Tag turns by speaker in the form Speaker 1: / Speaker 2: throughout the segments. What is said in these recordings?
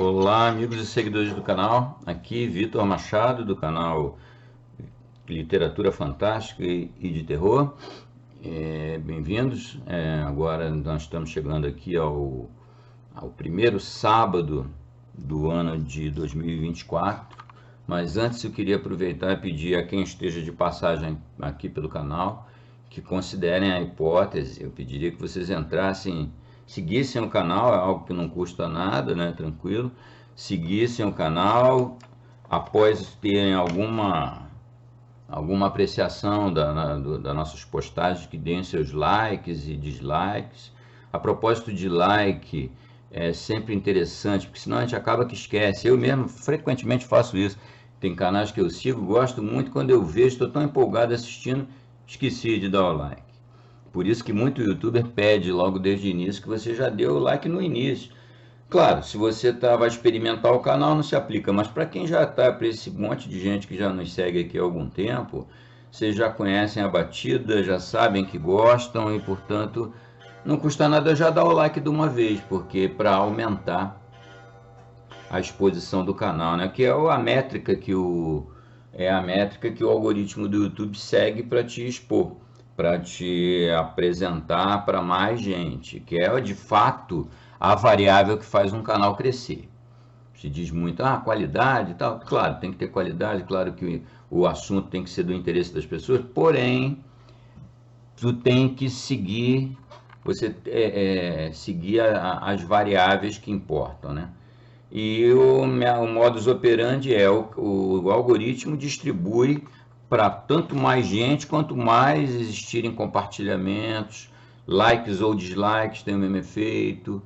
Speaker 1: Olá, amigos e seguidores do canal. Aqui Vitor Machado, do canal Literatura Fantástica e de Terror. Bem-vindos. Agora nós estamos chegando aqui ao primeiro sábado do ano de 2024. Mas antes eu queria aproveitar e pedir a quem esteja de passagem aqui pelo canal que considerem a hipótese. Eu pediria que vocês entrassem, seguissem o canal, é algo que não custa nada, né? Tranquilo. Seguissem o canal, após terem alguma apreciação das nossas postagens, que deem seus likes e dislikes. A propósito de like, é sempre interessante, porque senão a gente acaba que esquece. Eu mesmo frequentemente faço isso. Tem canais que eu sigo, gosto muito, quando eu vejo, estou tão empolgado assistindo, esqueci de dar o like. Por isso que muito youtuber pede logo desde o início que você já deu o like no início. Claro, se você vai experimentar o canal não se aplica, mas para quem já está, para esse monte de gente que já nos segue aqui há algum tempo, vocês já conhecem a batida, já sabem que gostam e, portanto, não custa nada já dar o like de uma vez, porque para aumentar a exposição do canal, né? Que é a métrica que o algoritmo do YouTube segue para te expor, para te apresentar para mais gente, que é de fato a variável que faz um canal crescer. Se diz muito, qualidade e tal. Claro, tem que ter qualidade, claro que o assunto tem que ser do interesse das pessoas, porém, tu tem que seguir, seguir as variáveis que importam, né? E o modus operandi é o algoritmo distribui para tanto mais gente, quanto mais existirem compartilhamentos, likes ou dislikes, tem o mesmo efeito,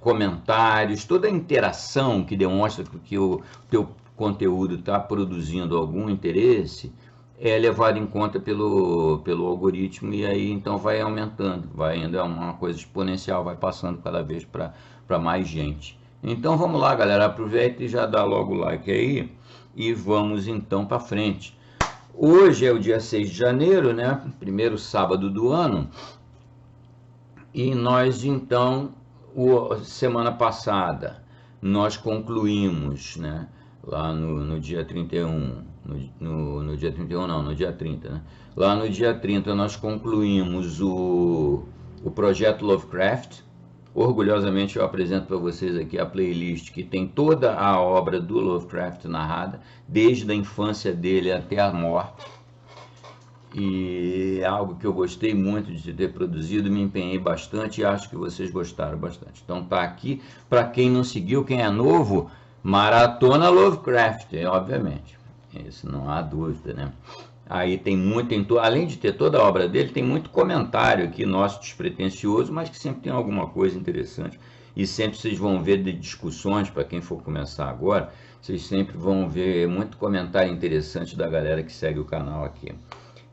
Speaker 1: comentários, toda a interação que demonstra que o teu conteúdo está produzindo algum interesse, é levado em conta pelo algoritmo, e aí então vai aumentando, vai indo, é uma coisa exponencial, vai passando cada vez para mais gente. Então vamos lá, galera, aproveita e já dá logo o like aí e vamos então para frente. Hoje é o dia 6 de janeiro, né? Primeiro sábado do ano. E nós então, semana passada, nós concluímos, né? Lá no dia 31, no dia 31 não, no dia 30, né? Lá no dia 30 nós concluímos o projeto Lovecraft. Orgulhosamente eu apresento para vocês aqui a playlist que tem toda a obra do Lovecraft narrada, desde a infância dele até a morte. E é algo que eu gostei muito de ter produzido, me empenhei bastante e acho que vocês gostaram bastante. Então tá aqui, para quem não seguiu, quem é novo, maratona Lovecraft, obviamente. Isso não há dúvida, né? Aí tem muito, além de ter toda a obra dele, tem muito comentário aqui nosso despretensioso, mas que sempre tem alguma coisa interessante. E sempre vocês vão ver de discussões, para quem for começar agora, vocês sempre vão ver muito comentário interessante da galera que segue o canal aqui.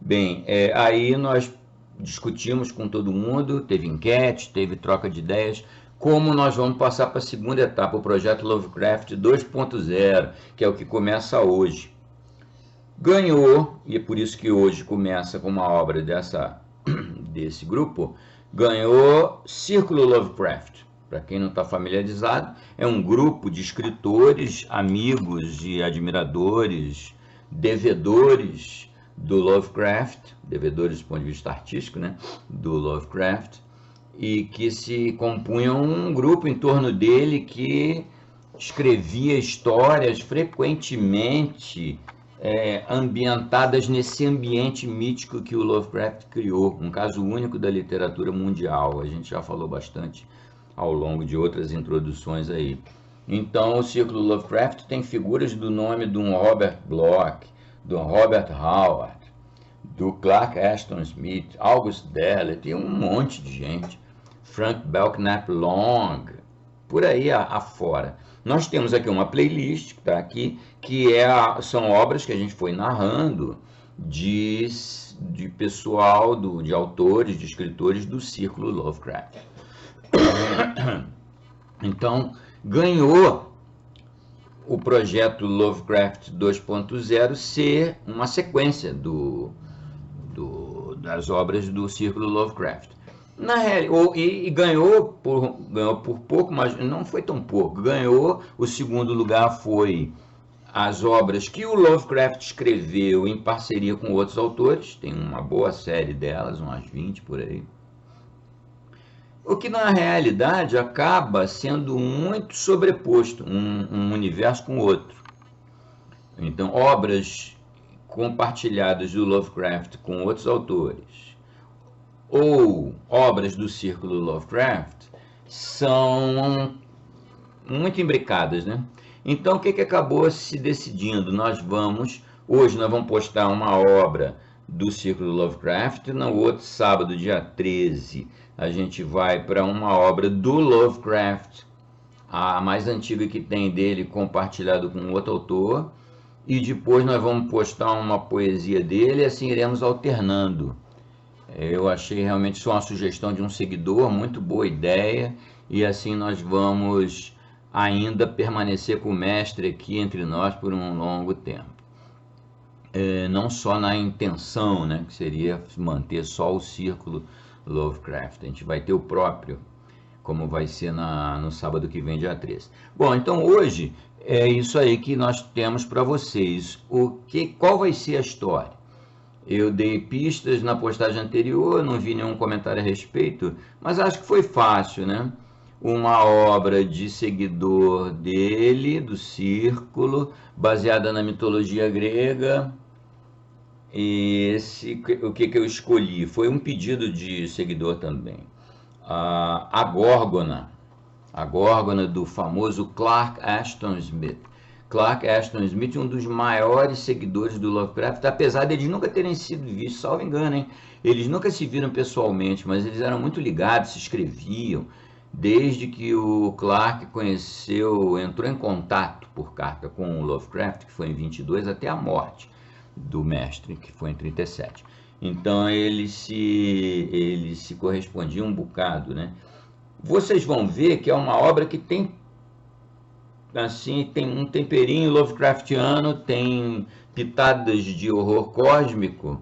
Speaker 1: Bem, aí nós discutimos com todo mundo, teve enquete, teve troca de ideias, como nós vamos passar para a segunda etapa, o projeto Lovecraft 2.0, que é o que começa hoje. Ganhou, e é por isso que hoje começa com uma obra desse grupo, ganhou Círculo Lovecraft. Para quem não está familiarizado, é um grupo de escritores, amigos e admiradores, devedores do Lovecraft, devedores do ponto de vista artístico, né, do Lovecraft, e que se compunham um grupo em torno dele que escrevia histórias frequentemente ambientadas nesse ambiente mítico que o Lovecraft criou, um caso único da literatura mundial. A gente já falou bastante ao longo de outras introduções aí. Então, o Círculo Lovecraft tem figuras do nome de um Robert Bloch, do Robert Howard, do Clark Ashton Smith, August Derleth, tem um monte de gente, Frank Belknap Long, por aí afora. Nós temos aqui uma playlist que está aqui, que são obras que a gente foi narrando de pessoal, de autores, de escritores do Círculo Lovecraft. Então, ganhou o projeto Lovecraft 2.0 ser uma sequência das obras do Círculo Lovecraft. Na realidade, e ganhou por pouco, mas não foi tão pouco. Ganhou, o segundo lugar foi as obras que o Lovecraft escreveu em parceria com outros autores, tem uma boa série delas, umas 20 por aí. O que na realidade acaba sendo muito sobreposto, um universo com o outro. Então, obras compartilhadas do Lovecraft com outros autores, ou obras do círculo Lovecraft, são muito imbricadas, né? Então, o que acabou se decidindo? Hoje nós vamos postar uma obra do Círculo Lovecraft, no outro sábado, dia 13, a gente vai para uma obra do Lovecraft, a mais antiga que tem dele, compartilhado com outro autor, e depois nós vamos postar uma poesia dele, e assim iremos alternando. Eu achei realmente isso uma sugestão de um seguidor, muito boa ideia, e assim nós vamos ainda permanecer com o mestre aqui entre nós por um longo tempo. Não só na intenção, né, que seria manter só o círculo Lovecraft, a gente vai ter o próprio, como vai ser no sábado que vem, dia 13. Bom, então hoje é isso aí que nós temos para vocês. Qual vai ser a história? Eu dei pistas na postagem anterior, não vi nenhum comentário a respeito, mas acho que foi fácil, né? Uma obra de seguidor dele, do Círculo, baseada na mitologia grega. E o que eu escolhi? Foi um pedido de seguidor também. A Górgona do famoso Clark Ashton Smith. Clark Ashton Smith, um dos maiores seguidores do Lovecraft, apesar de eles nunca terem sido vistos, salvo engano, hein? Eles nunca se viram pessoalmente, mas eles eram muito ligados, se escreviam, desde que o Clark entrou em contato por carta com o Lovecraft, que foi em 22, até a morte do mestre, que foi em 37. Então eles se correspondiam um bocado, né? Vocês vão ver que é uma obra que tem um temperinho Lovecraftiano, tem pitadas de horror cósmico,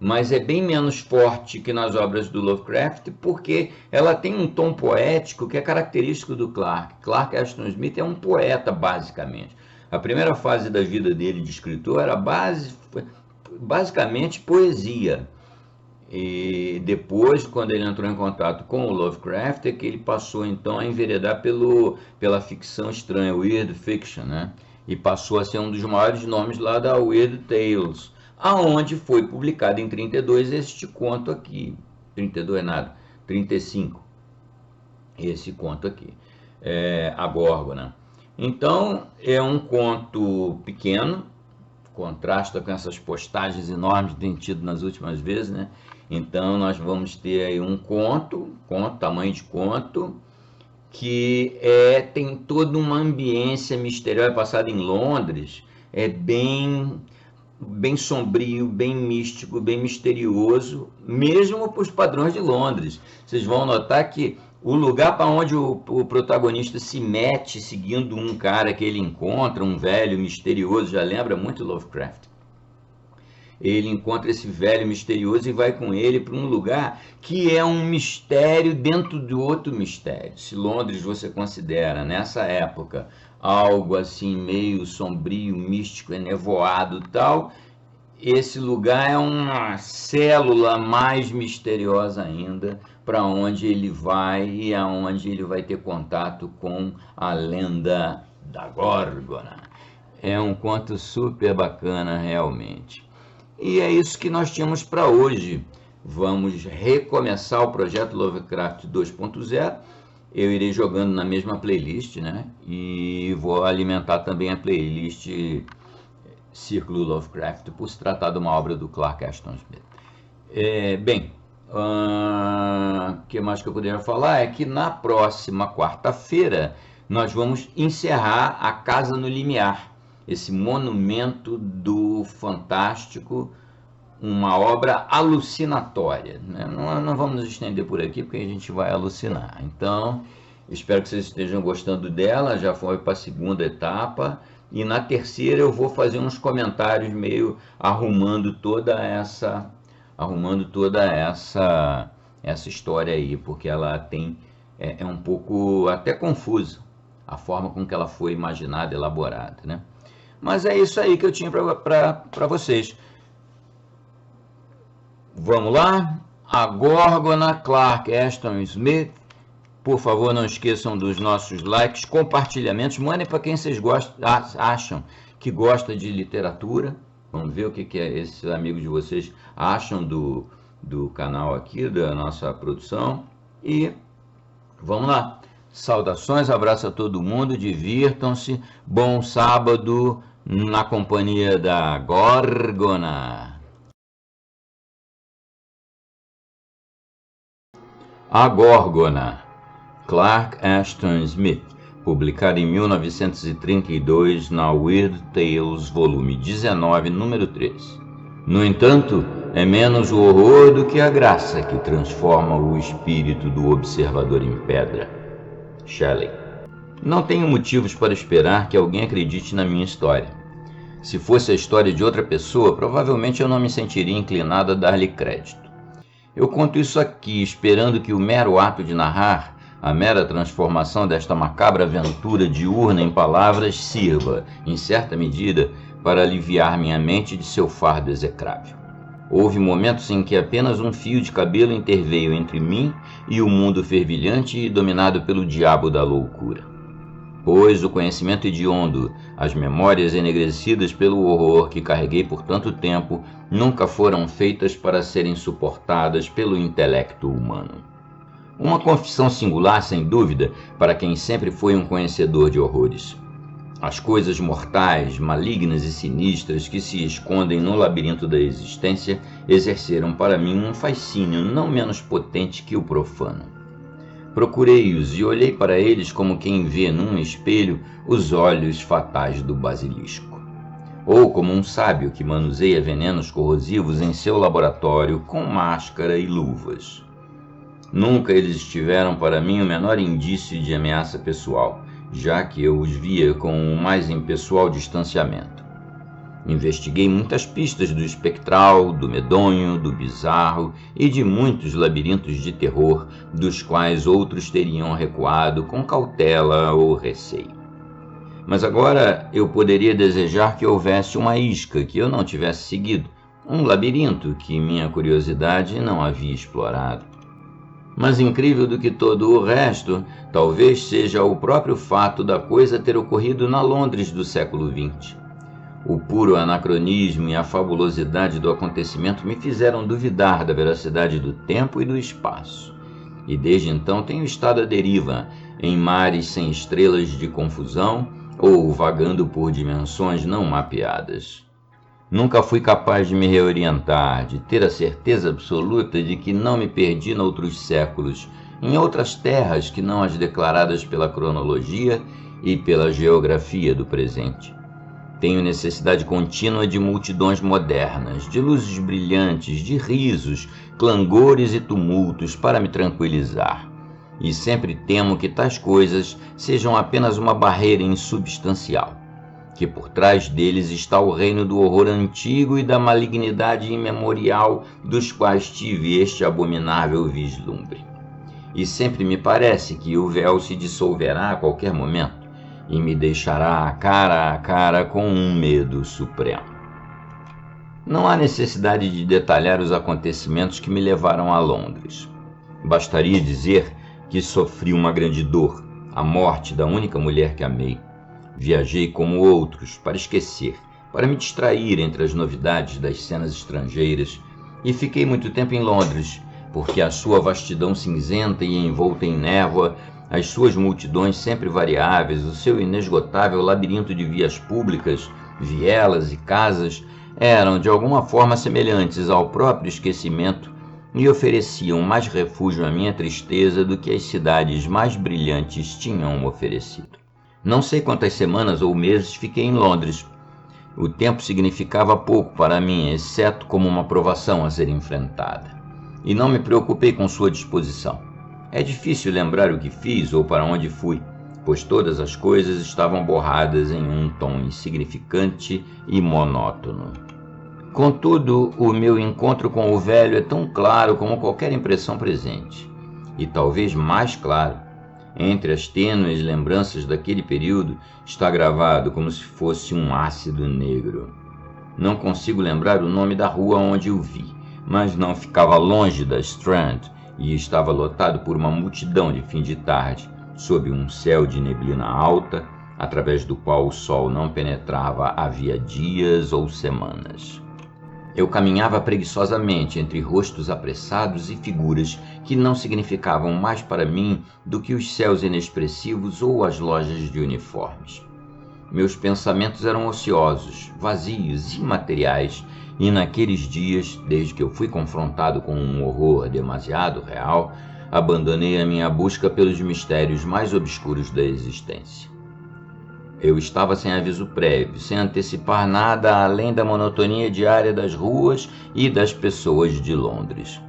Speaker 1: mas é bem menos forte que nas obras do Lovecraft, porque ela tem um tom poético que é característico do Clark. Clark Ashton Smith é um poeta, basicamente. A primeira fase da vida dele de escritor era basicamente poesia. E depois, quando ele entrou em contato com o Lovecraft, é que ele passou então a enveredar pela ficção estranha, Weird Fiction, né? E passou a ser um dos maiores nomes lá da Weird Tales, aonde foi publicado em 32 este conto aqui. 32 nada, 35. Esse conto aqui, A Górgona. Então, é um conto pequeno, contrasta com essas postagens enormes que tem tido nas últimas vezes, né? Então nós vamos ter aí um conto, tamanho de conto, que tem toda uma ambiência misteriosa, passada em Londres, é bem sombrio, bem místico, bem misterioso, mesmo para os padrões de Londres. Vocês vão notar que o lugar para onde o protagonista se mete seguindo um cara que ele encontra, um velho misterioso, já lembra muito Lovecraft. Ele encontra esse velho misterioso e vai com ele para um lugar que é um mistério dentro de outro mistério. Se Londres você considera, nessa época, algo assim meio sombrio, místico, enevoado e tal, esse lugar é uma célula mais misteriosa ainda, para onde ele vai e aonde ele vai ter contato com a lenda da Górgona. É um conto super bacana, realmente. E é isso que nós tínhamos para hoje. Vamos recomeçar o projeto Lovecraft 2.0. Eu irei jogando na mesma playlist, né? E vou alimentar também a playlist Círculo Lovecraft, por se tratar de uma obra do Clark Ashton Smith. O que mais que eu poderia falar é que na próxima quarta-feira nós vamos encerrar A Casa no Limiar, esse monumento do fantástico, uma obra alucinatória, né? Não vamos nos estender por aqui porque a gente vai alucinar. Então, espero que vocês estejam gostando dela, já foi para a segunda etapa, e na terceira eu vou fazer uns comentários meio arrumando toda essa essa história aí, porque ela tem é um pouco até confusa a forma com que ela foi imaginada, elaborada, né? Mas é isso aí que eu tinha para vocês. Vamos lá? A Górgona, Clark Ashton Smith. Por favor, não esqueçam dos nossos likes, compartilhamentos. Mandem para quem vocês acham que gosta de literatura. Vamos ver o que esses amigos de vocês acham do canal aqui, da nossa produção. E vamos lá. Saudações, abraço a todo mundo, divirtam-se. Bom sábado na companhia da Górgona. A Górgona, Clark Ashton Smith, publicada em 1932 na Weird Tales, volume 19, número 3. No entanto, é menos o horror do que a graça que transforma o espírito do observador em pedra. Shelley. Não tenho motivos para esperar que alguém acredite na minha história. Se fosse a história de outra pessoa, provavelmente eu não me sentiria inclinado a dar-lhe crédito. Eu conto isso aqui, esperando que o mero ato de narrar, a mera transformação desta macabra aventura diurna em palavras, sirva, em certa medida, para aliviar minha mente de seu fardo execrável. Houve momentos em que apenas um fio de cabelo interveio entre mim e o mundo fervilhante e dominado pelo diabo da loucura. Pois o conhecimento hediondo, as memórias enegrecidas pelo horror que carreguei por tanto tempo, nunca foram feitas para serem suportadas pelo intelecto humano. Uma confissão singular, sem dúvida, para quem sempre foi um conhecedor de horrores. As coisas mortais, malignas e sinistras que se escondem no labirinto da existência exerceram para mim um fascínio não menos potente que o profano. Procurei-os e olhei para eles como quem vê num espelho os olhos fatais do basilisco. Ou como um sábio que manuseia venenos corrosivos em seu laboratório com máscara e luvas. Nunca eles tiveram para mim o menor indício de ameaça pessoal, já que eu os via com o mais impessoal distanciamento. Investiguei muitas pistas do espectral, do medonho, do bizarro e de muitos labirintos de terror, dos quais outros teriam recuado com cautela ou receio. Mas agora eu poderia desejar que houvesse uma isca que eu não tivesse seguido, um labirinto que minha curiosidade não havia explorado. Mas incrível do que todo o resto, talvez seja o próprio fato da coisa ter ocorrido na Londres do século XX. O puro anacronismo e a fabulosidade do acontecimento me fizeram duvidar da veracidade do tempo e do espaço. E desde então tenho estado à deriva, em mares sem estrelas de confusão ou vagando por dimensões não mapeadas. Nunca fui capaz de me reorientar, de ter a certeza absoluta de que não me perdi noutros séculos, em outras terras que não as declaradas pela cronologia e pela geografia do presente. Tenho necessidade contínua de multidões modernas, de luzes brilhantes, de risos, clangores e tumultos para me tranquilizar. E sempre temo que tais coisas sejam apenas uma barreira insubstancial, que por trás deles está o reino do horror antigo e da malignidade imemorial dos quais tive este abominável vislumbre. E sempre me parece que o véu se dissolverá a qualquer momento, e me deixará cara a cara com um medo supremo. Não há necessidade de detalhar os acontecimentos que me levaram a Londres. Bastaria dizer que sofri uma grande dor, a morte da única mulher que amei. Viajei como outros, para esquecer, para me distrair entre as novidades das cenas estrangeiras, e fiquei muito tempo em Londres, porque a sua vastidão cinzenta e envolta em névoa, as suas multidões sempre variáveis, o seu inesgotável labirinto de vias públicas, vielas e casas, eram de alguma forma semelhantes ao próprio esquecimento e ofereciam mais refúgio à minha tristeza do que as cidades mais brilhantes tinham oferecido. Não sei quantas semanas ou meses fiquei em Londres. O tempo significava pouco para mim, exceto como uma provação a ser enfrentada. E não me preocupei com sua disposição. É difícil lembrar o que fiz ou para onde fui, pois todas as coisas estavam borradas em um tom insignificante e monótono. Contudo, o meu encontro com o velho é tão claro como qualquer impressão presente, e talvez mais claro. Entre as tênues lembranças daquele período está gravado como se fosse um ácido negro. Não consigo lembrar o nome da rua onde o vi, mas não ficava longe da Strand e estava lotado por uma multidão de fim de tarde, sob um céu de neblina alta, através do qual o sol não penetrava havia dias ou semanas. Eu caminhava preguiçosamente entre rostos apressados e figuras que não significavam mais para mim do que os céus inexpressivos ou as lojas de uniformes. Meus pensamentos eram ociosos, vazios, imateriais, e naqueles dias, desde que eu fui confrontado com um horror demasiado real, abandonei a minha busca pelos mistérios mais obscuros da existência. Eu estava sem aviso prévio, sem antecipar nada além da monotonia diária das ruas e das pessoas de Londres.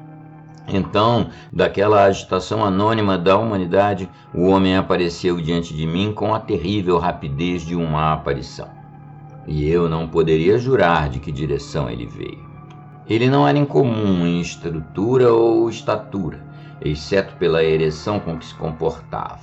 Speaker 1: Então, daquela agitação anônima da humanidade, o homem apareceu diante de mim com a terrível rapidez de uma aparição. E eu não poderia jurar de que direção ele veio. Ele não era incomum em estrutura ou estatura, exceto pela ereção com que se comportava,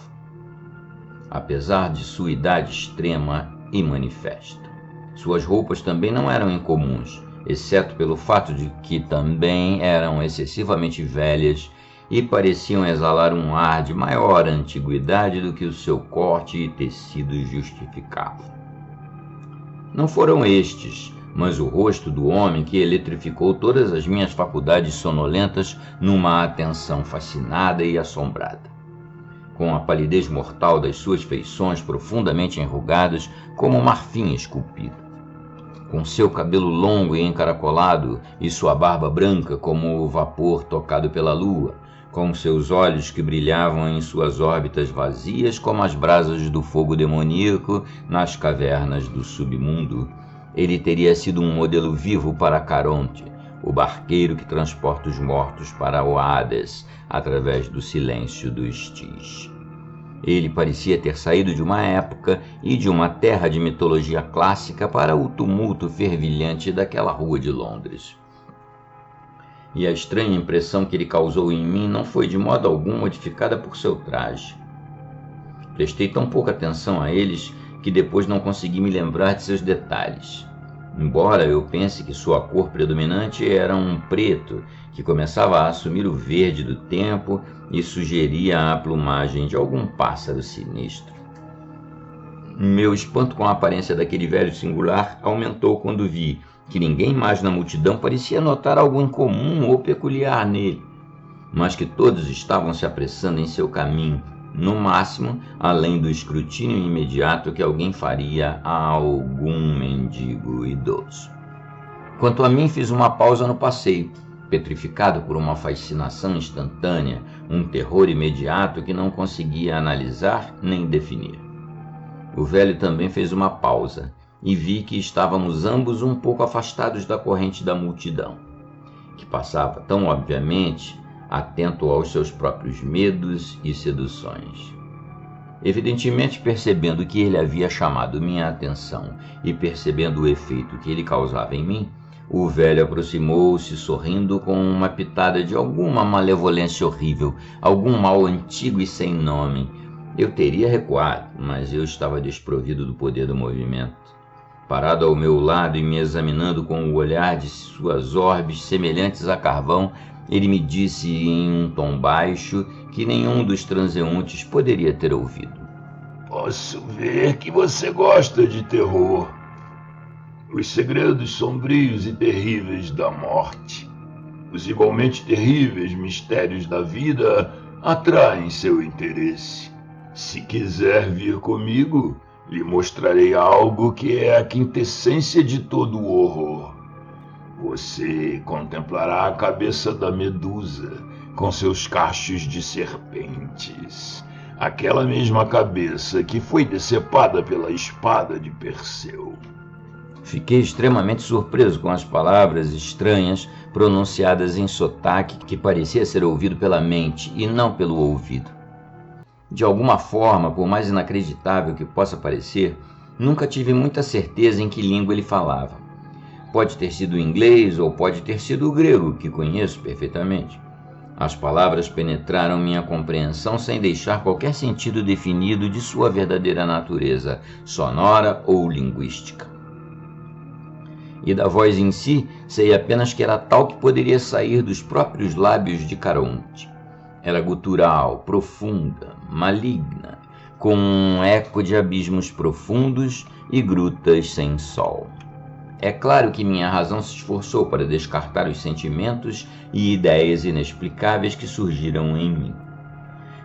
Speaker 1: apesar de sua idade extrema e manifesta. Suas roupas também não eram incomuns, exceto pelo fato de que também eram excessivamente velhas e pareciam exalar um ar de maior antiguidade do que o seu corte e tecido justificavam. Não foram estes, mas o rosto do homem que eletrificou todas as minhas faculdades sonolentas numa atenção fascinada e assombrada. Com a palidez mortal das suas feições profundamente enrugadas como marfim esculpido. Com seu cabelo longo e encaracolado e sua barba branca como o vapor tocado pela lua, com seus olhos que brilhavam em suas órbitas vazias como as brasas do fogo demoníaco nas cavernas do submundo, ele teria sido um modelo vivo para Caronte, o barqueiro que transporta os mortos para o Hades através do silêncio do Styx. Ele parecia ter saído de uma época e de uma terra de mitologia clássica para o tumulto fervilhante daquela rua de Londres. E a estranha impressão que ele causou em mim não foi de modo algum modificada por seu traje. Prestei tão pouca atenção a eles que depois não consegui me lembrar de seus detalhes. Embora eu pense que sua cor predominante era um preto que começava a assumir o verde do tempo e sugeria a plumagem de algum pássaro sinistro. Meu espanto com a aparência daquele velho singular aumentou quando vi que ninguém mais na multidão parecia notar algo incomum ou peculiar nele, mas que todos estavam se apressando em seu caminho, no máximo, além do escrutínio imediato que alguém faria a algum mendigo idoso. Quanto a mim, fiz uma pausa no passeio, petrificado por uma fascinação instantânea, um terror imediato que não conseguia analisar nem definir. O velho também fez uma pausa, e vi que estávamos ambos um pouco afastados da corrente da multidão, que passava tão obviamente atento aos seus próprios medos e seduções. Evidentemente percebendo que ele havia chamado minha atenção e percebendo o efeito que ele causava em mim, o velho aproximou-se sorrindo com uma pitada de alguma malevolência horrível, algum mal antigo e sem nome. Eu teria recuado, mas eu estava desprovido do poder do movimento. Parado ao meu lado e me examinando com o olhar de suas orbes semelhantes a carvão, ele me disse em um tom baixo que nenhum dos transeuntes poderia ter ouvido.
Speaker 2: Posso ver que você gosta de terror. Os segredos sombrios e terríveis da morte, os igualmente terríveis mistérios da vida atraem seu interesse. Se quiser vir comigo, lhe mostrarei algo que é a quintessência de todo o horror. Você contemplará a cabeça da Medusa, com seus cachos de serpentes. Aquela mesma cabeça que foi decepada pela espada de Perseu.
Speaker 1: Fiquei extremamente surpreso com as palavras estranhas pronunciadas em sotaque que parecia ser ouvido pela mente e não pelo ouvido. De alguma forma, por mais inacreditável que possa parecer, nunca tive muita certeza em que língua ele falava. Pode ter sido o inglês ou pode ter sido o grego, que conheço perfeitamente. As palavras penetraram minha compreensão sem deixar qualquer sentido definido de sua verdadeira natureza, sonora ou linguística. E da voz em si, sei apenas que era tal que poderia sair dos próprios lábios de Caronte. Era gutural, profunda, maligna, com um eco de abismos profundos e grutas sem sol. É claro que minha razão se esforçou para descartar os sentimentos e ideias inexplicáveis que surgiram em mim.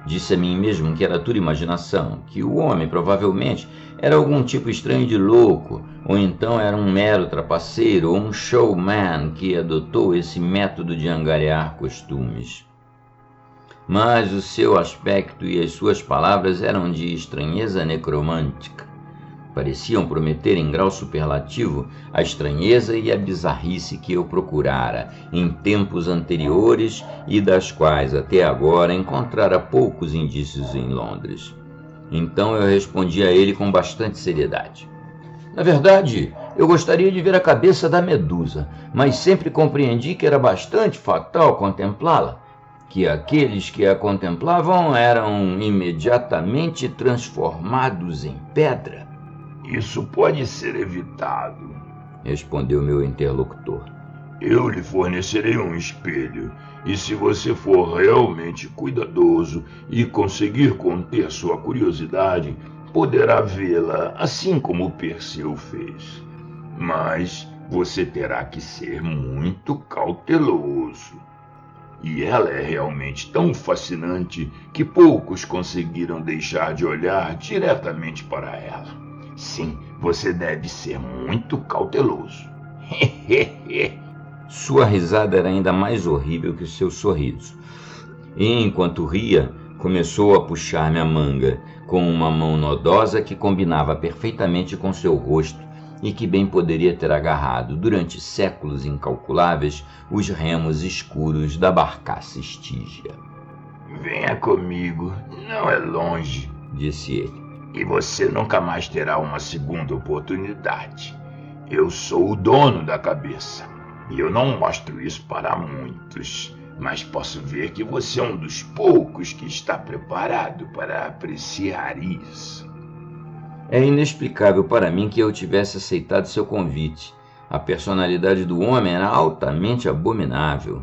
Speaker 1: Disse a mim mesmo que era tudo imaginação, que o homem provavelmente era algum tipo estranho de louco, ou então era um mero trapaceiro ou um showman que adotou esse método de angariar costumes. Mas o seu aspecto e as suas palavras eram de estranheza necromântica. Pareciam prometer em grau superlativo a estranheza e a bizarrice que eu procurara em tempos anteriores e das quais até agora encontrara poucos indícios em Londres. Então eu respondi a ele com bastante seriedade. Na verdade, eu gostaria de ver a cabeça da Medusa, mas sempre compreendi que era bastante fatal contemplá-la, que aqueles que a contemplavam eram imediatamente transformados em pedra.
Speaker 2: Isso pode ser evitado,
Speaker 1: respondeu meu interlocutor.
Speaker 2: Eu lhe fornecerei um espelho, e se você for realmente cuidadoso e conseguir conter sua curiosidade, poderá vê-la assim como Perseu fez. Mas você terá que ser muito cauteloso. E ela é realmente tão fascinante que poucos conseguiram deixar de olhar diretamente para ela. Sim, você deve ser muito cauteloso.
Speaker 1: Sua risada era ainda mais horrível que o seu sorriso. E enquanto ria, começou a puxar minha manga com uma mão nodosa que combinava perfeitamente com seu rosto e que bem poderia ter agarrado, durante séculos incalculáveis, os remos escuros da barcaça Estígia.
Speaker 2: Venha comigo, não é longe,
Speaker 1: disse ele.
Speaker 2: E você nunca mais terá uma segunda oportunidade. Eu sou o dono da cabeça, e eu não mostro isso para muitos, mas posso ver que você é um dos poucos que está preparado para apreciar isso.
Speaker 1: É inexplicável para mim que eu tivesse aceitado seu convite. A personalidade do homem era altamente abominável.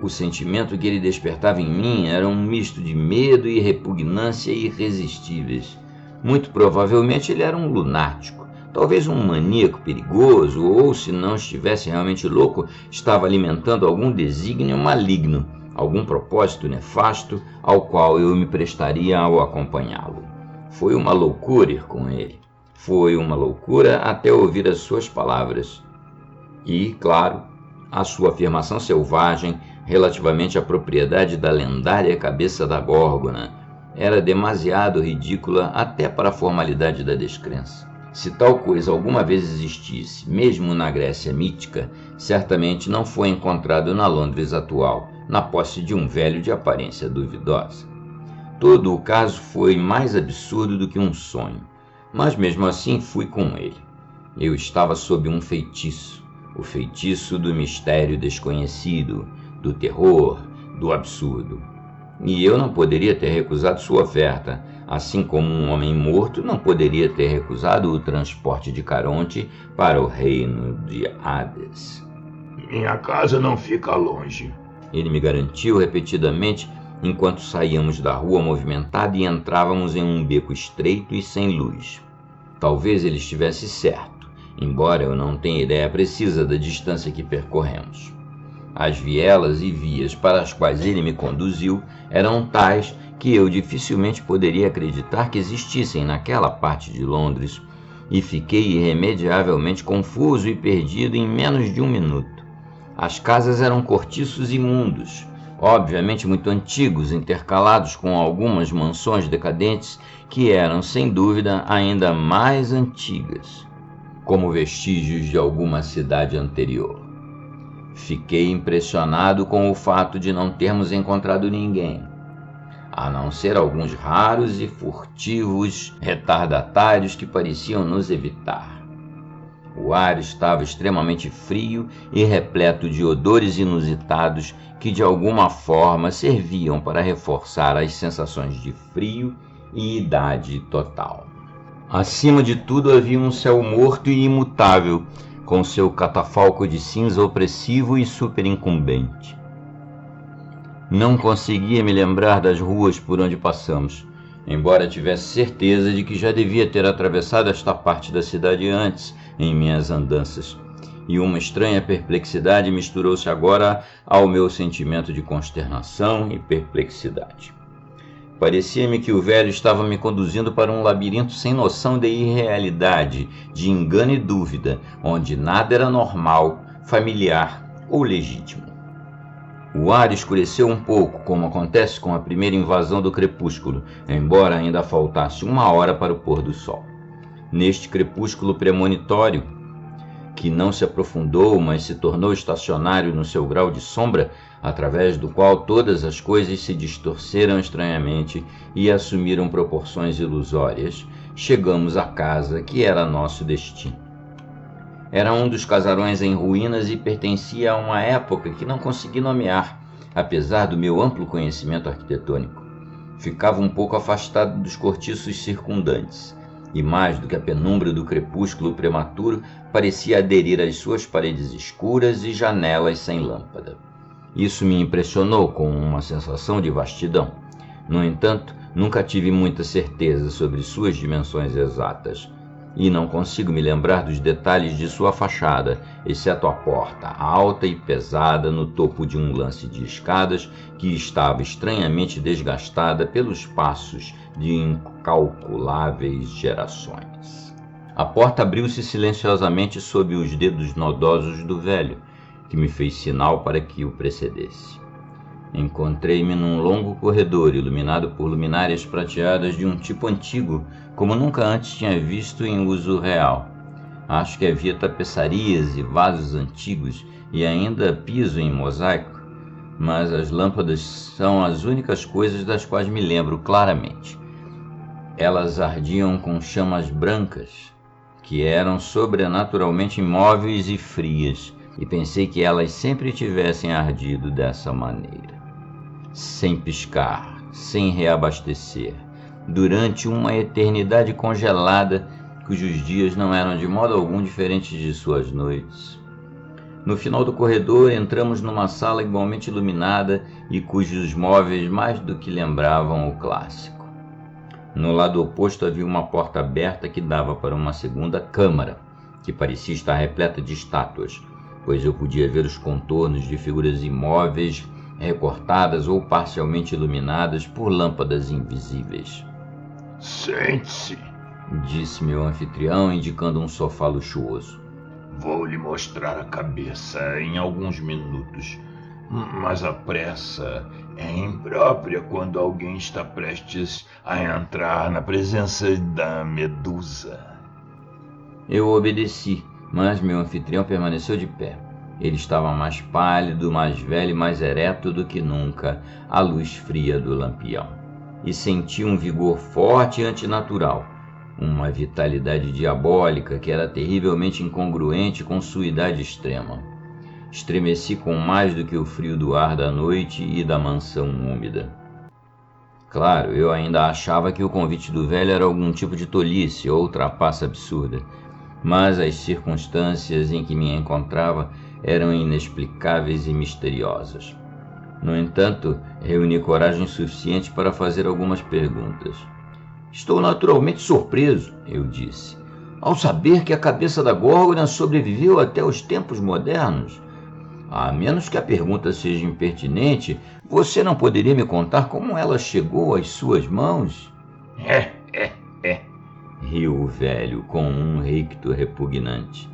Speaker 1: O sentimento que ele despertava em mim era um misto de medo e repugnância irresistíveis. Muito provavelmente ele era um lunático, talvez um maníaco perigoso, ou, se não estivesse realmente louco, estava alimentando algum desígnio maligno, algum propósito nefasto ao qual eu me prestaria ao acompanhá-lo. Foi uma loucura ir com ele. Foi uma loucura até ouvir as suas palavras. E, claro, a sua afirmação selvagem relativamente à propriedade da lendária cabeça da Górgona era demasiado ridícula até para a formalidade da descrença. Se tal coisa alguma vez existisse, mesmo na Grécia mítica, certamente não foi encontrado na Londres atual, na posse de um velho de aparência duvidosa. Todo o caso foi mais absurdo do que um sonho, mas mesmo assim fui com ele. Eu estava sob um feitiço, o feitiço do mistério desconhecido, do terror, do absurdo. E eu não poderia ter recusado sua oferta, assim como um homem morto não poderia ter recusado o transporte de Caronte para o reino de Hades.
Speaker 2: Minha casa não fica longe,
Speaker 1: ele me garantiu repetidamente enquanto saíamos da rua movimentada e entrávamos em um beco estreito e sem luz. Talvez ele estivesse certo, embora eu não tenha ideia precisa da distância que percorremos. As vielas e vias para as quais ele me conduziu eram tais que eu dificilmente poderia acreditar que existissem naquela parte de Londres, e fiquei irremediavelmente confuso e perdido em menos de um minuto. As casas eram cortiços imundos, obviamente muito antigos, intercalados com algumas mansões decadentes que eram, sem dúvida, ainda mais antigas, como vestígios de alguma cidade anterior. Fiquei impressionado com o fato de não termos encontrado ninguém, a não ser alguns raros e furtivos retardatários que pareciam nos evitar. O ar estava extremamente frio e repleto de odores inusitados que de alguma forma serviam para reforçar as sensações de frio e idade total. Acima de tudo havia um céu morto e imutável, com seu catafalco de cinza opressivo e superincumbente. Não conseguia me lembrar das ruas por onde passamos, embora tivesse certeza de que já devia ter atravessado esta parte da cidade antes, em minhas andanças, e uma estranha perplexidade misturou-se agora ao meu sentimento de consternação e perplexidade. Parecia-me que o velho estava me conduzindo para um labirinto sem noção de irrealidade, de engano e dúvida, onde nada era normal, familiar ou legítimo. O ar escureceu um pouco, como acontece com a primeira invasão do crepúsculo, embora ainda faltasse 1 hora para o pôr do sol. Neste crepúsculo premonitório, que não se aprofundou, mas se tornou estacionário no seu grau de sombra, através do qual todas as coisas se distorceram estranhamente e assumiram proporções ilusórias, chegamos à casa que era nosso destino. Era um dos casarões em ruínas e pertencia a uma época que não consegui nomear, apesar do meu amplo conhecimento arquitetônico. Ficava um pouco afastado dos cortiços circundantes, e mais do que a penumbra do crepúsculo prematuro, parecia aderir às suas paredes escuras e janelas sem lâmpada. Isso me impressionou com uma sensação de vastidão. No entanto, nunca tive muita certeza sobre suas dimensões exatas, e não consigo me lembrar dos detalhes de sua fachada, exceto a porta, alta e pesada no topo de um lance de escadas que estava estranhamente desgastada pelos passos de incalculáveis gerações. A porta abriu-se silenciosamente sob os dedos nodosos do velho, que me fez sinal para que o precedesse. Encontrei-me num longo corredor iluminado por luminárias prateadas de um tipo antigo, como nunca antes tinha visto em uso real. Acho que havia tapeçarias e vasos antigos e ainda piso em mosaico, mas as lâmpadas são as únicas coisas das quais me lembro claramente. Elas ardiam com chamas brancas, que eram sobrenaturalmente imóveis e frias, e pensei que elas sempre tivessem ardido dessa maneira. Sem piscar, sem reabastecer, durante uma eternidade congelada, cujos dias não eram de modo algum diferentes de suas noites. No final do corredor, entramos numa sala igualmente iluminada e cujos móveis mais do que lembravam o clássico. No lado oposto havia uma porta aberta que dava para uma segunda câmara, que parecia estar repleta de estátuas, pois eu podia ver os contornos de figuras imóveis, recortadas ou parcialmente iluminadas por lâmpadas invisíveis.
Speaker 2: Sente-se,
Speaker 1: disse meu anfitrião, indicando um sofá luxuoso.
Speaker 2: Vou lhe mostrar a cabeça em alguns minutos, mas a pressa é imprópria quando alguém está prestes a entrar na presença da Medusa.
Speaker 1: Eu obedeci, mas meu anfitrião permaneceu de pé. Ele estava mais pálido, mais velho e mais ereto do que nunca à luz fria do lampião. E senti um vigor forte e antinatural, uma vitalidade diabólica que era terrivelmente incongruente com sua idade extrema. Estremeci com mais do que o frio do ar da noite e da mansão úmida. Claro, eu ainda achava que o convite do velho era algum tipo de tolice ou trapaça absurda, mas as circunstâncias em que me encontrava eram inexplicáveis e misteriosas. No entanto, reuni coragem suficiente para fazer algumas perguntas. Estou naturalmente surpreso, eu disse, ao saber que a cabeça da Górgona sobreviveu até os tempos modernos. A menos que a pergunta seja impertinente, você não poderia me contar como ela chegou às suas mãos? Riu o velho com um ricto repugnante.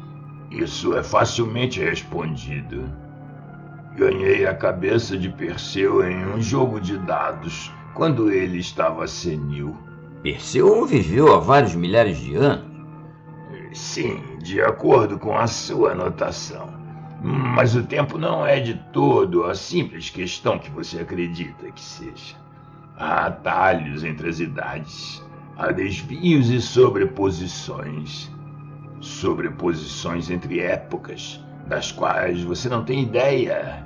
Speaker 2: Isso é facilmente respondido. Ganhei a cabeça de Perseu em um jogo de dados, quando ele estava senil.
Speaker 1: Perseu viveu há vários milhares de anos?
Speaker 2: Sim, de acordo com a sua anotação. Mas o tempo não é de todo a simples questão que você acredita que seja. Há atalhos entre as idades, há desvios e sobreposições. sobreposições entre épocas, das quais você não tem ideia.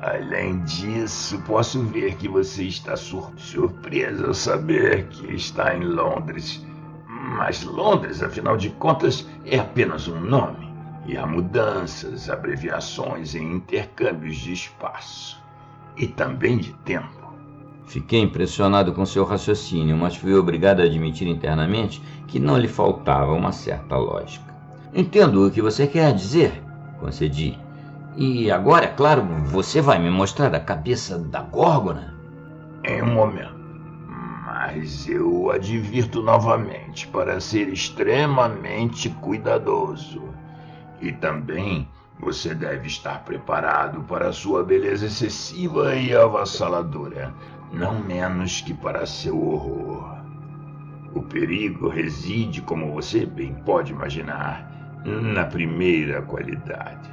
Speaker 2: Além disso, posso ver que você está surpresa ao saber que está em Londres. Mas Londres, afinal de contas, é apenas um nome. E há mudanças, abreviações e intercâmbios de espaço. E também de tempo.
Speaker 1: Fiquei impressionado com seu raciocínio, mas fui obrigado a admitir internamente que não lhe faltava uma certa lógica. Entendo o que você quer dizer, concedi. E agora, é claro, você vai me mostrar a cabeça da Górgona?
Speaker 2: Em um momento. Mas eu advirto novamente para ser extremamente cuidadoso. E também você deve estar preparado para a sua beleza excessiva e avassaladora, não menos que para seu horror. O perigo reside, como você bem pode imaginar, na primeira qualidade.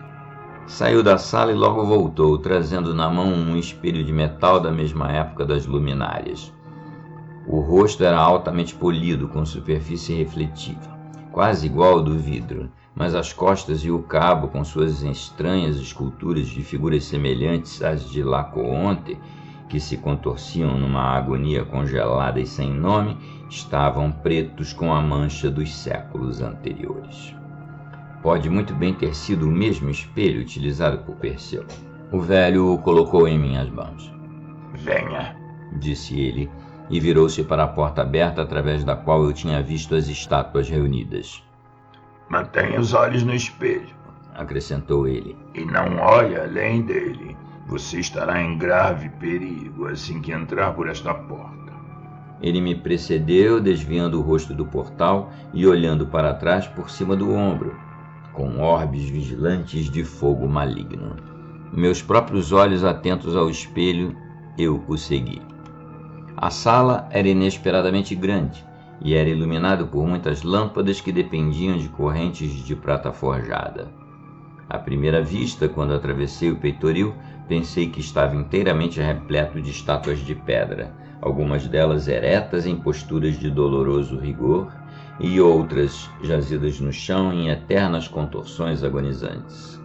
Speaker 1: Saiu da sala e logo voltou, trazendo na mão um espelho de metal da mesma época das luminárias. O rosto era altamente polido, com superfície refletiva, quase igual ao do vidro, mas as costas e o cabo, com suas estranhas esculturas de figuras semelhantes às de Laocoonte, que se contorciam numa agonia congelada e sem nome, estavam pretos com a mancha dos séculos anteriores. Pode muito bem ter sido o mesmo espelho utilizado por Perseu. O velho o colocou em minhas mãos.
Speaker 2: Venha,
Speaker 1: disse ele, e virou-se para a porta aberta através da qual eu tinha visto as estátuas reunidas.
Speaker 2: Mantenha os olhos no espelho,
Speaker 1: acrescentou ele.
Speaker 2: E não olhe além dele. Você estará em grave perigo assim que entrar por esta porta.
Speaker 1: Ele me precedeu, desviando o rosto do portal e olhando para trás por cima do ombro, com orbes vigilantes de fogo maligno. Meus próprios olhos atentos ao espelho, eu o segui. A sala era inesperadamente grande e era iluminado por muitas lâmpadas que dependiam de correntes de prata forjada. À primeira vista, quando atravessei o peitoril, pensei que estava inteiramente repleto de estátuas de pedra, algumas delas eretas em posturas de doloroso rigor e outras jazidas no chão em eternas contorções agonizantes.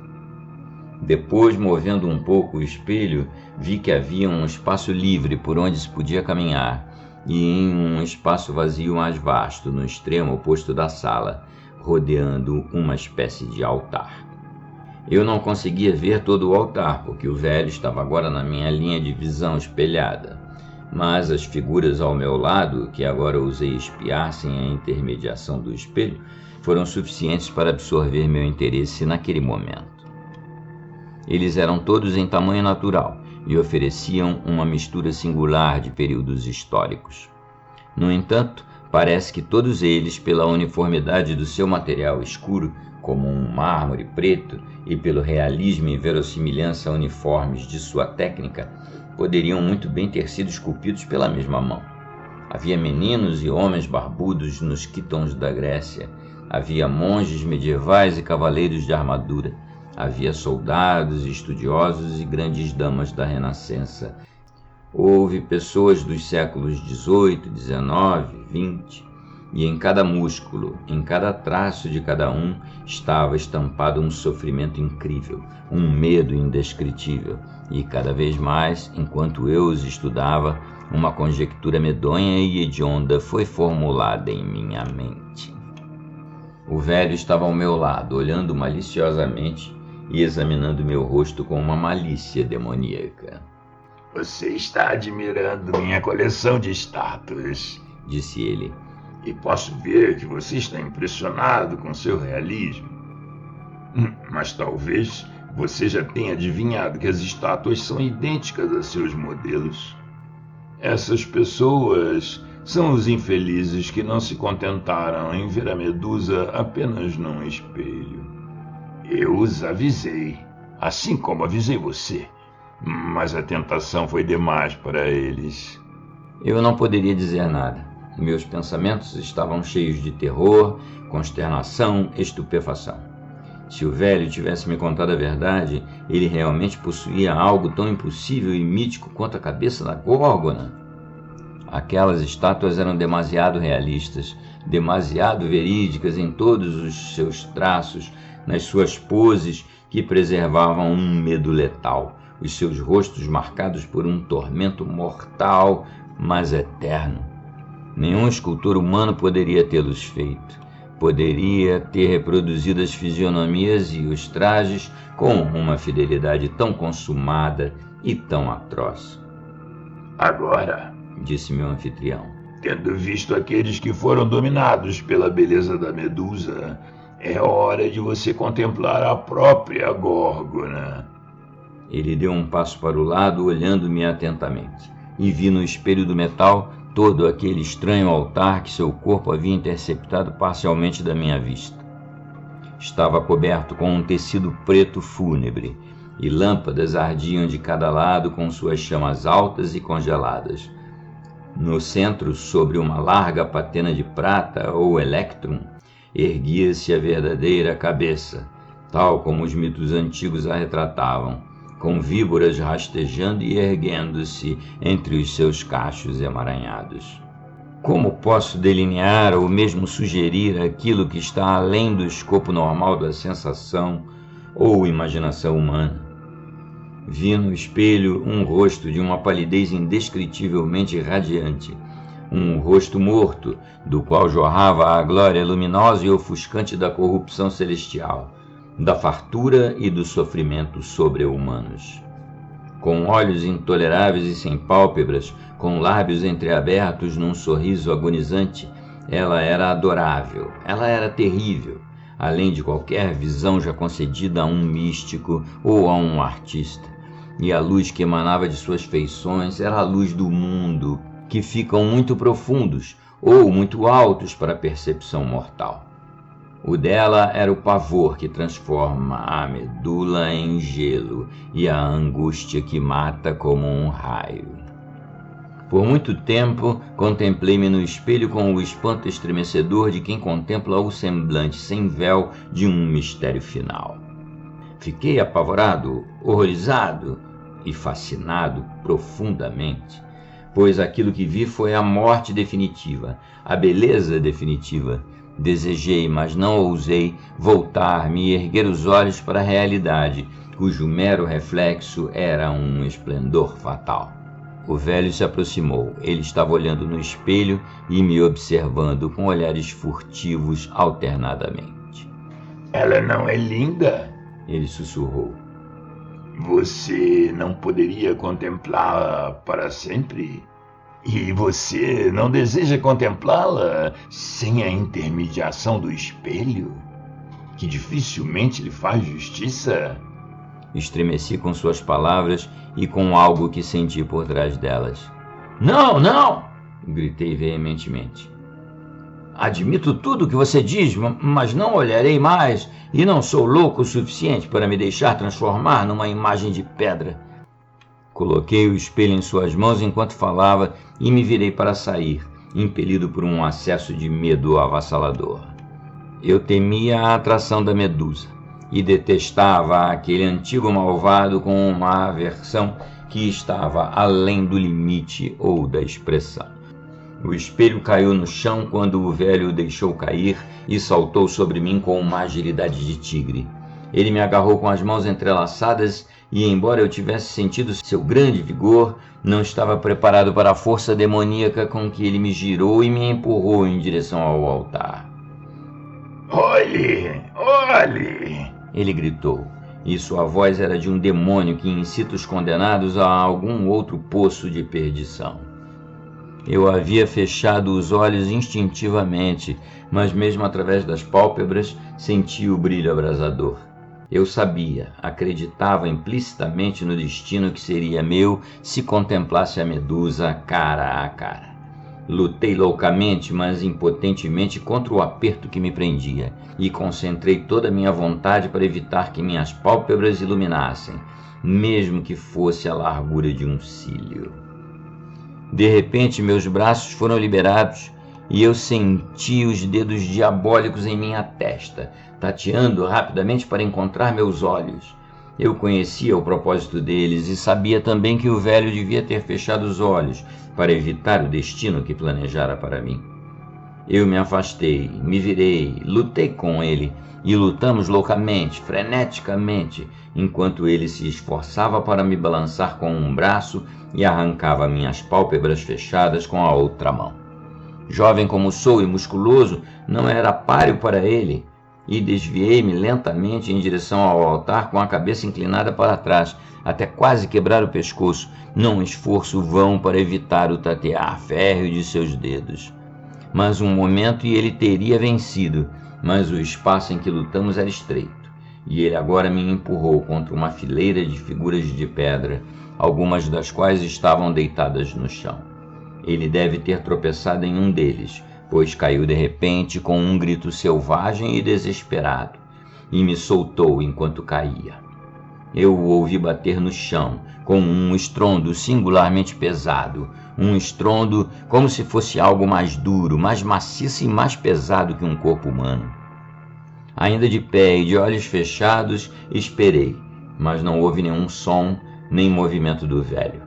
Speaker 1: Depois, movendo um pouco o espelho, vi que havia um espaço livre por onde se podia caminhar, e em um espaço vazio mais vasto, no extremo oposto da sala, rodeando uma espécie de altar. Eu não conseguia ver todo o altar, porque o velho estava agora na minha linha de visão espelhada, mas as figuras ao meu lado, que agora usei espiar sem a intermediação do espelho, foram suficientes para absorver meu interesse naquele momento. Eles eram todos em tamanho natural e ofereciam uma mistura singular de períodos históricos. No entanto, parece que todos eles, pela uniformidade do seu material escuro, como um mármore preto, e pelo realismo e verossimilhança uniformes de sua técnica, poderiam muito bem ter sido esculpidos pela mesma mão. Havia meninos e homens barbudos nos quitons da Grécia, havia monges medievais e cavaleiros de armadura, havia soldados, estudiosos e grandes damas da Renascença. Houve pessoas dos séculos XVIII, XIX, XX, e em cada músculo, em cada traço de cada um, estava estampado um sofrimento incrível, um medo indescritível, e cada vez mais, enquanto eu os estudava, uma conjectura medonha e hedionda foi formulada em minha mente. O velho estava ao meu lado, olhando maliciosamente e examinando meu rosto com uma malícia demoníaca.
Speaker 2: Você está admirando minha coleção de estátuas,
Speaker 1: disse ele.
Speaker 2: E posso ver que você está impressionado com seu realismo. Mas talvez você já tenha adivinhado que as estátuas são idênticas a seus modelos. Essas pessoas são os infelizes que não se contentaram em ver a Medusa apenas num espelho. Eu os avisei, assim como avisei você, mas a tentação foi demais para eles.
Speaker 1: Eu não poderia dizer nada. Meus pensamentos estavam cheios de terror, consternação, estupefação. Se o velho tivesse me contado a verdade, ele realmente possuía algo tão impossível e mítico quanto a cabeça da Górgona. Aquelas estátuas eram demasiado realistas, demasiado verídicas em todos os seus traços, nas suas poses que preservavam um medo letal, os seus rostos marcados por um tormento mortal, mas eterno. Nenhum escultor humano poderia tê-los feito. Poderia ter reproduzido as fisionomias e os trajes com uma fidelidade tão consumada e tão atroz.
Speaker 2: Agora,
Speaker 1: disse meu anfitrião,
Speaker 2: tendo visto aqueles que foram dominados pela beleza da Medusa, é hora de você contemplar a própria Górgona.
Speaker 1: Ele deu um passo para o lado, olhando-me atentamente, e vi no espelho do metal todo aquele estranho altar que seu corpo havia interceptado parcialmente da minha vista. Estava coberto com um tecido preto fúnebre, e lâmpadas ardiam de cada lado com suas chamas altas e congeladas. No centro, sobre uma larga patena de prata ou electrum, erguia-se a verdadeira cabeça, tal como os mitos antigos a retratavam, com víboras rastejando e erguendo-se entre os seus cachos emaranhados. Como posso delinear ou mesmo sugerir aquilo que está além do escopo normal da sensação ou imaginação humana? Vi no espelho um rosto de uma palidez indescritivelmente radiante, um rosto morto, do qual jorrava a glória luminosa e ofuscante da corrupção celestial, da fartura e do sofrimento sobre-humanos. Com olhos intoleráveis e sem pálpebras, com lábios entreabertos num sorriso agonizante, ela era adorável, ela era terrível, além de qualquer visão já concedida a um místico ou a um artista. E a luz que emanava de suas feições era a luz do mundo, que ficam muito profundos ou muito altos para a percepção mortal. O dela era o pavor que transforma a medula em gelo e a angústia que mata como um raio. Por muito tempo, contemplei-me no espelho com o espanto estremecedor de quem contempla o semblante sem véu de um mistério final. Fiquei apavorado, horrorizado e fascinado profundamente, pois aquilo que vi foi a morte definitiva, a beleza definitiva. Desejei, mas não ousei, voltar-me e erguer os olhos para a realidade, cujo mero reflexo era um esplendor fatal. O velho se aproximou. Ele estava olhando no espelho e me observando com olhares furtivos alternadamente.
Speaker 2: Ela não é linda?
Speaker 1: Ele sussurrou.
Speaker 2: Você não poderia contemplá-la para sempre? E você não deseja contemplá-la sem a intermediação do espelho, que dificilmente lhe faz justiça?
Speaker 1: Estremeci com suas palavras e com algo que senti por trás delas. Não, não! Gritei veementemente. Admito tudo o que você diz, mas não olharei mais e não sou louco o suficiente para me deixar transformar numa imagem de pedra. Coloquei o espelho em suas mãos enquanto falava e me virei para sair, impelido por um acesso de medo avassalador. Eu temia a atração da Medusa e detestava aquele antigo malvado com uma aversão que estava além do limite ou da expressão. O espelho caiu no chão quando o velho o deixou cair e saltou sobre mim com uma agilidade de tigre. Ele me agarrou com as mãos entrelaçadas e, embora eu tivesse sentido seu grande vigor, não estava preparado para a força demoníaca com que ele me girou e me empurrou em direção ao altar.
Speaker 2: Olhe, olhe!
Speaker 1: Ele gritou, e sua voz era de um demônio que incita os condenados a algum outro poço de perdição. Eu havia fechado os olhos instintivamente, mas mesmo através das pálpebras senti o brilho abrasador. Eu sabia, acreditava implicitamente no destino que seria meu se contemplasse a Medusa cara a cara. Lutei loucamente, mas impotentemente contra o aperto que me prendia, e concentrei toda a minha vontade para evitar que minhas pálpebras iluminassem, mesmo que fosse a largura de um cílio. De repente, meus braços foram liberados e eu senti os dedos diabólicos em minha testa, tateando rapidamente para encontrar meus olhos. Eu conhecia o propósito deles e sabia também que o velho devia ter fechado os olhos para evitar o destino que planejara para mim. Eu me afastei, me virei, lutei com ele, e lutamos loucamente, freneticamente, enquanto ele se esforçava para me balançar com um braço e arrancava minhas pálpebras fechadas com a outra mão. Jovem como sou e musculoso, não era páreo para ele, e desviei-me lentamente em direção ao altar com a cabeça inclinada para trás, até quase quebrar o pescoço, num esforço vão para evitar o tatear férreo de seus dedos. Mas um momento e ele teria vencido, mas o espaço em que lutamos era estreito, e ele agora me empurrou contra uma fileira de figuras de pedra, algumas das quais estavam deitadas no chão. Ele deve ter tropeçado em um deles, pois caiu de repente com um grito selvagem e desesperado, e me soltou enquanto caía. Eu o ouvi bater no chão, com um estrondo singularmente pesado, um estrondo como se fosse algo mais duro, mais maciço e mais pesado que um corpo humano. Ainda de pé e de olhos fechados, esperei, mas não houve nenhum som, nem movimento do velho.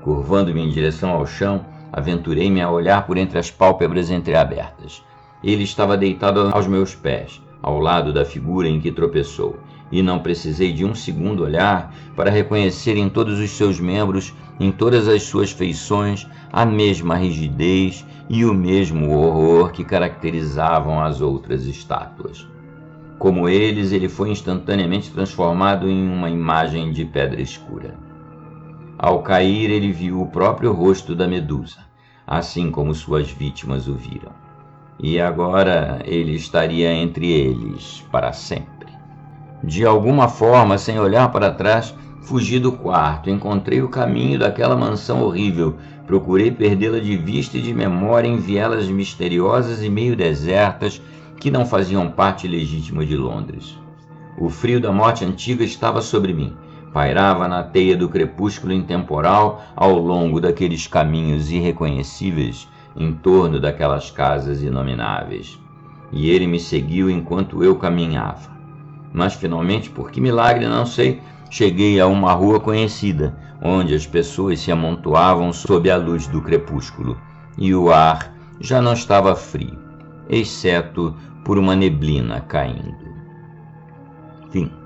Speaker 1: Curvando-me em direção ao chão, aventurei-me a olhar por entre as pálpebras entreabertas. Ele estava deitado aos meus pés, ao lado da figura em que tropeçou, e não precisei de um segundo olhar para reconhecer em todos os seus membros, em todas as suas feições, a mesma rigidez e o mesmo horror que caracterizavam as outras estátuas. Como eles, ele foi instantaneamente transformado em uma imagem de pedra escura. Ao cair, ele viu o próprio rosto da Medusa, assim como suas vítimas o viram. E agora ele estaria entre eles para sempre. De alguma forma, sem olhar para trás, fugi do quarto, encontrei o caminho daquela mansão horrível, procurei perdê-la de vista e de memória em vielas misteriosas e meio desertas que não faziam parte legítima de Londres. O frio da morte antiga estava sobre mim, pairava na teia do crepúsculo intemporal ao longo daqueles caminhos irreconhecíveis em torno daquelas casas inomináveis. E ele me seguiu enquanto eu caminhava. Mas finalmente, por que milagre não sei, cheguei a uma rua conhecida, onde as pessoas se amontoavam sob a luz do crepúsculo, e o ar já não estava frio, exceto por uma neblina caindo. Fim.